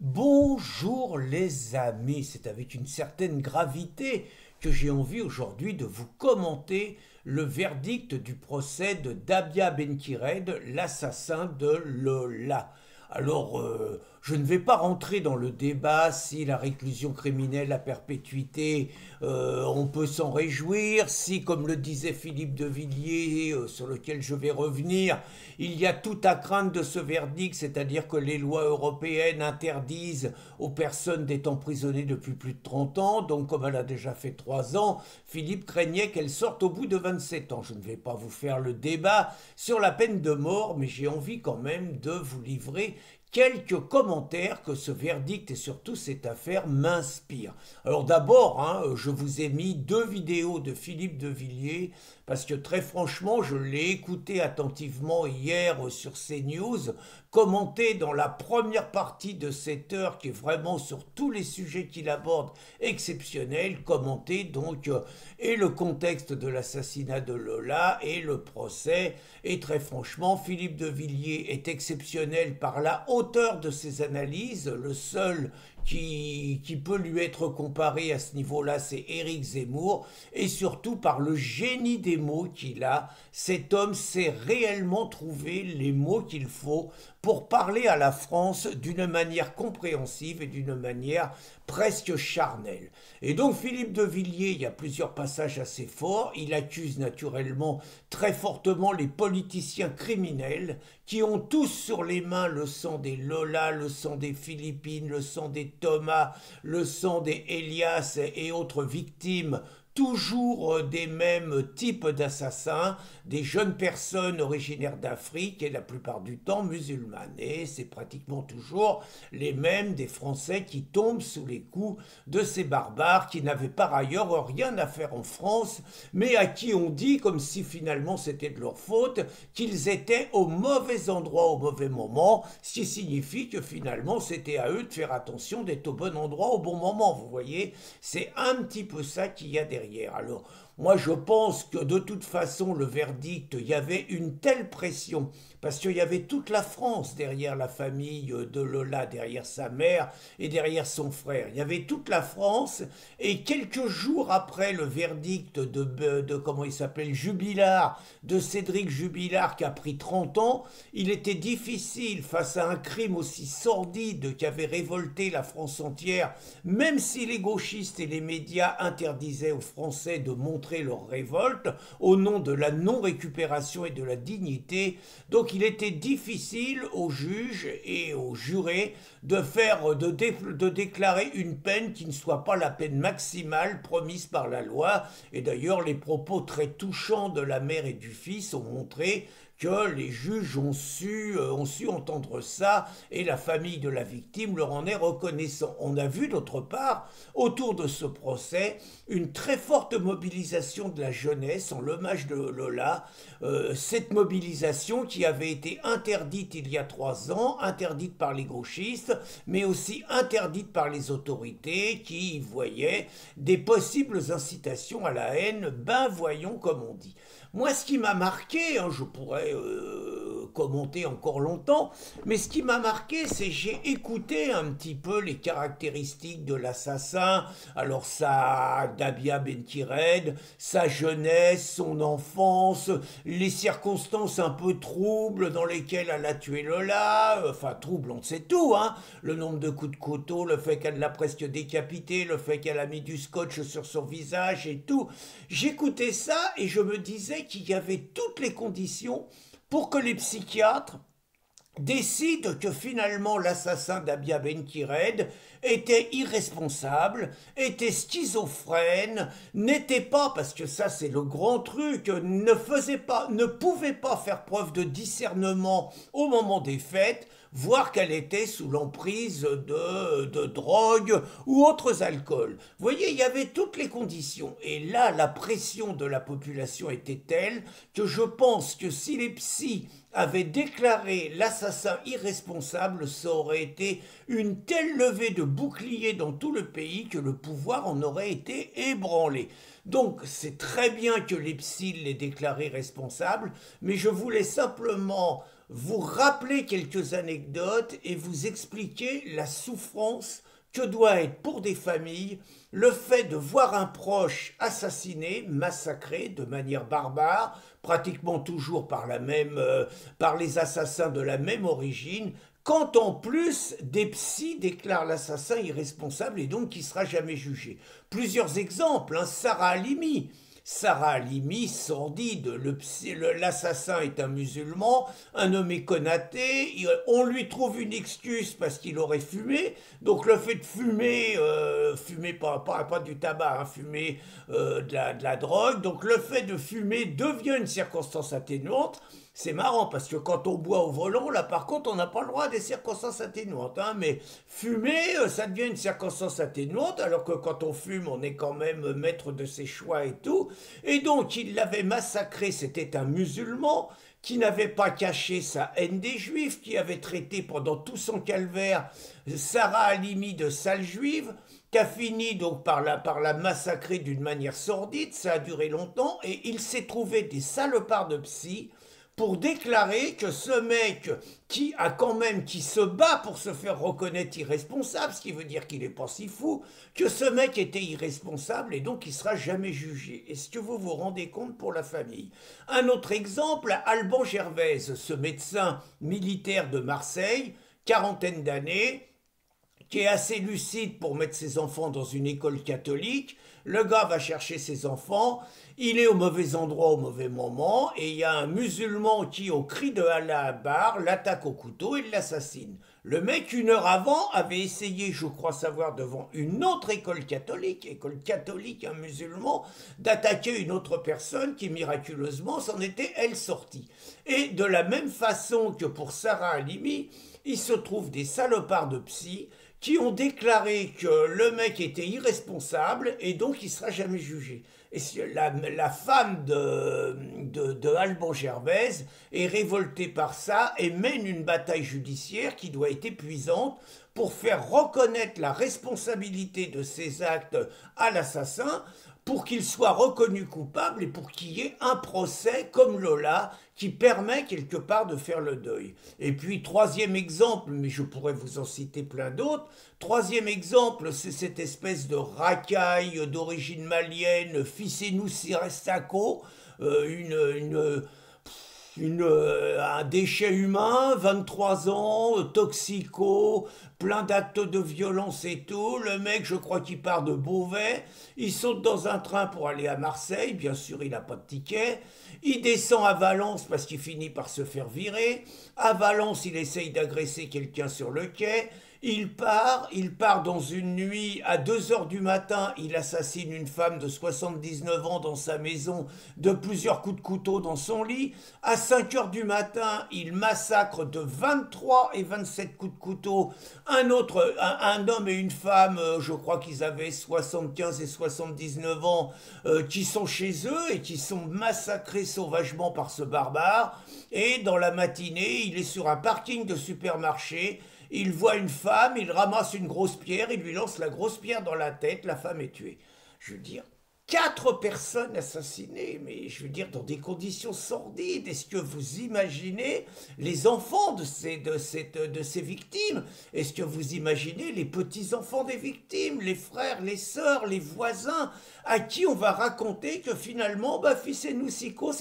Bonjour les amis, c'est avec une certaine gravité que j'ai envie aujourd'hui de vous commenter le verdict du procès de Dabia Benkired, l'assassin de Lola. Alors, je ne vais pas rentrer dans le débat si la réclusion criminelle à perpétuité, on peut s'en réjouir, si, comme le disait Philippe de Villiers, sur lequel je vais revenir, il y a tout à craindre de ce verdict, c'est-à-dire que les lois européennes interdisent aux personnes d'être emprisonnées depuis plus de 30 ans, donc comme elle a déjà fait 3 ans, Philippe craignait qu'elle sorte au bout de 27 ans. Je ne vais pas vous faire le débat sur la peine de mort, mais j'ai envie quand même de vous livrer quelques commentaires que ce verdict et surtout cette affaire m'inspire. Alors d'abord, je vous ai mis 2 vidéos de Philippe de Villiers parce que très franchement, je l'ai écouté attentivement hier sur CNews, commenté dans la première partie de cette heure qui est vraiment sur tous les sujets qu'il aborde exceptionnel, commenté donc et le contexte de l'assassinat de Lola et le procès. Et très franchement, Philippe de Villiers est exceptionnel par la hauteur de ses analyses. Le seul qui peut lui être comparé à ce niveau-là, c'est Éric Zemmour, et surtout par le génie des mots qu'il a. Cet homme sait réellement trouver les mots qu'il faut pour parler à la France d'une manière compréhensive et d'une manière presque charnelle. Et donc Philippe de Villiers, il y a plusieurs passages assez forts, il accuse naturellement très fortement les politiciens criminels qui ont tous sur les mains le sang des Lola, le sang des Philippines, le sang des Thomas, le sang des Elias et autres victimes toujours des mêmes types d'assassins, des jeunes personnes originaires d'Afrique et la plupart du temps musulmanes. Et c'est pratiquement toujours les mêmes des Français qui tombent sous les coups de ces barbares qui n'avaient par ailleurs rien à faire en France, mais à qui on dit, comme si finalement c'était de leur faute, qu'ils étaient au mauvais endroit au mauvais moment, ce qui signifie que finalement c'était à eux de faire attention d'être au bon endroit au bon moment. Vous voyez, c'est un petit peu ça qu'il y a derrière. Alors, moi, je pense que de toute façon, le verdict, il y avait une telle pression, parce qu'il y avait toute la France derrière la famille de Lola, derrière sa mère et derrière son frère. Il y avait toute la France, et quelques jours après le verdict de comment il s'appelle, Jubilard, de Cédric Jubilard, qui a pris 30 ans, il était difficile, face à un crime aussi sordide qui avait révolté la France entière, même si les gauchistes et les médias interdisaient aux Français de montrer leur révolte au nom de la non-récupération et de la dignité. Donc il était difficile aux juges et aux jurés de déclarer une peine qui ne soit pas la peine maximale promise par la loi. Et d'ailleurs, les propos très touchants de la mère et du fils ont montré que les juges ont su entendre ça et la famille de la victime leur en est reconnaissant. On a vu d'autre part, autour de ce procès, une très forte mobilisation de la jeunesse en l'hommage de Lola, cette mobilisation qui avait été interdite il y a 3 ans, interdite par les gauchistes, mais aussi interdite par les autorités qui y voyaient des possibles incitations à la haine, ben voyons comme on dit. Moi, ce qui m'a marqué, je pourrais commenter encore longtemps, mais ce qui m'a marqué, c'est que j'ai écouté un petit peu les caractéristiques de l'assassin. Alors ça, Dabia Benkired, sa jeunesse, son enfance, les circonstances un peu troubles dans lesquelles elle a tué Lola, enfin troubles, on sait tout, le nombre de coups de couteau, le fait qu'elle l'a presque décapité, le fait qu'elle a mis du scotch sur son visage et tout. J'écoutais ça et je me disais qu'il y avait toutes les conditions pour que les psychiatres décident que finalement l'assassin d'Abia Benkired était irresponsable, était schizophrène, n'était pas, parce que ça c'est le grand truc, ne pouvait pas faire preuve de discernement au moment des faits, voire qu'elle était sous l'emprise de drogue ou autres alcools. Vous voyez, il y avait toutes les conditions. Et là, la pression de la population était telle que je pense que si les psys avaient déclaré l'assassin irresponsable, ça aurait été une telle levée de bouclier dans tout le pays que le pouvoir en aurait été ébranlé. Donc c'est très bien que les psys l'aient déclaré responsable, mais je voulais simplement vous rappeler quelques anecdotes et vous expliquer la souffrance que doit être pour des familles le fait de voir un proche assassiné, massacré de manière barbare, pratiquement toujours par les assassins de la même origine, quand en plus des psys déclarent l'assassin irresponsable et donc qui ne sera jamais jugé. Plusieurs exemples, hein, Sarah Halimi. Sarah Halimi, sordide, l'assassin est un musulman, un nommé Konaté, on lui trouve une excuse parce qu'il aurait fumé, donc le fait de fumer, fumer pas du tabac, hein, fumer de la drogue, donc le fait de fumer devient une circonstance atténuante. C'est marrant parce que quand on boit au volant, là par contre, on n'a pas le droit à des circonstances atténuantes. Hein, mais fumer, ça devient une circonstance atténuante, alors que quand on fume, on est quand même maître de ses choix et tout. Et donc, il l'avait massacré, c'était un musulman qui n'avait pas caché sa haine des juifs, qui avait traité pendant tout son calvaire Sarah Halimi de sale juive, qui a fini donc par la massacrer d'une manière sordide, ça a duré longtemps, et il s'est trouvé des salopards de psy pour déclarer que ce mec qui se bat pour se faire reconnaître irresponsable, ce qui veut dire qu'il n'est pas si fou, que ce mec était irresponsable et donc il ne sera jamais jugé. Est-ce que vous vous rendez compte pour la famille? Un autre exemple, Alban Gervaise, ce médecin militaire de Marseille, quarantaine d'années, qui est assez lucide pour mettre ses enfants dans une école catholique. Le gars va chercher ses enfants, il est au mauvais endroit au mauvais moment, et il y a un musulman qui, au cri de Allah Akbar, l'attaque au couteau et l'assassine. Le mec, une heure avant, avait essayé, je crois savoir, devant une autre école catholique, un musulman, d'attaquer une autre personne qui, miraculeusement, s'en était, elle, sortie. Et de la même façon que pour Sarah Halimi, il se trouve des salopards de psy qui ont déclaré que le mec était irresponsable et donc il ne sera jamais jugé. Et la femme de Alban Gervaise est révoltée par ça et mène une bataille judiciaire qui doit être épuisante pour faire reconnaître la responsabilité de ses actes à l'assassin, pour qu'il soit reconnu coupable et pour qu'il y ait un procès comme Lola qui permet quelque part de faire le deuil. Et puis troisième exemple, mais je pourrais vous en citer plein d'autres, troisième exemple, c'est cette espèce de racaille d'origine malienne, Ficenu Sirestako, un déchet humain, 23 ans, toxico, plein d'actes de violence et tout. Le mec, je crois qu'il part de Beauvais, il saute dans un train pour aller à Marseille, bien sûr il n'a pas de ticket, il descend à Valence parce qu'il finit par se faire virer, à Valence il essaye d'agresser quelqu'un sur le quai, il part dans une nuit, à 2 heures du matin, il assassine une femme de 79 ans dans sa maison, de plusieurs coups de couteau dans son lit. À 5 heures du matin, il massacre de 23 et 27 coups de couteau un homme et une femme, je crois qu'ils avaient 75 et 79 ans, qui sont chez eux et qui sont massacrés sauvagement par ce barbare. Et dans la matinée, il est sur un parking de supermarché, il voit une femme, il ramasse une grosse pierre, il lui lance la grosse pierre dans la tête, la femme est tuée. Je veux dire, 4 personnes assassinées, mais je veux dire dans des conditions sordides. Est-ce que vous imaginez les enfants de ces victimes? Est-ce que vous imaginez les petits-enfants des victimes, les frères, les sœurs, les voisins, à qui on va raconter que finalement, Ficenu Sako,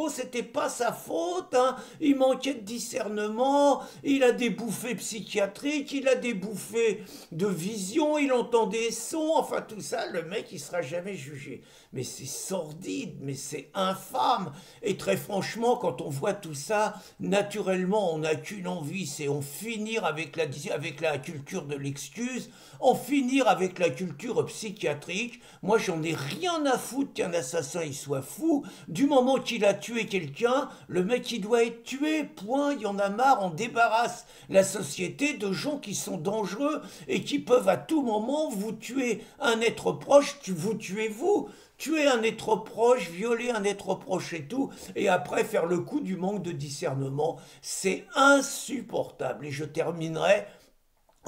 c'était pas sa faute, hein. Il manquait de discernement, il a des bouffées psychiatriques, il a des bouffées de vision, il entend des sons, enfin tout ça, le mec il sera jamais jugé. Mais c'est sordide, mais c'est infâme. Et très franchement, quand on voit tout ça, naturellement, on n'a qu'une envie, c'est en finir avec la culture de l'excuse, en finir avec la culture psychiatrique. Moi, j'en ai rien à foutre qu'un assassin il soit fou. Du moment qu'il a tué quelqu'un, le mec il doit être tué. Point. Il y en a marre. On débarrasse la société de gens qui sont dangereux et qui peuvent à tout moment vous tuer. Un être proche, vous tuez vous. Tuer un être proche, violer un être proche et tout, et après faire le coup du manque de discernement, c'est insupportable. Et je terminerai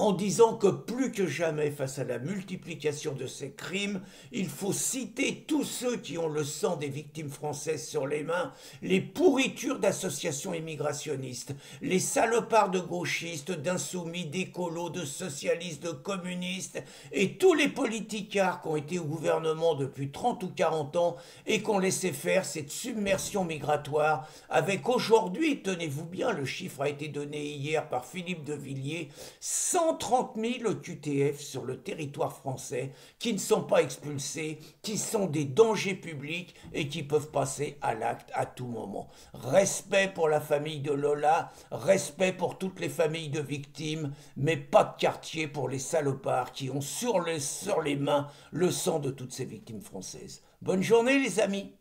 en disant que plus que jamais, face à la multiplication de ces crimes, il faut citer tous ceux qui ont le sang des victimes françaises sur les mains, les pourritures d'associations immigrationnistes, les salopards de gauchistes, d'insoumis, d'écolos, de socialistes, de communistes, et tous les politicards qui ont été au gouvernement depuis 30 ou 40 ans et qui ont laissé faire cette submersion migratoire, avec aujourd'hui, tenez-vous bien, le chiffre a été donné hier par Philippe de Villiers, 130 000 QTF sur le territoire français qui ne sont pas expulsés, qui sont des dangers publics et qui peuvent passer à l'acte à tout moment. Respect pour la famille de Lola, respect pour toutes les familles de victimes, mais pas de quartier pour les salopards qui ont sur les mains le sang de toutes ces victimes françaises. Bonne journée les amis!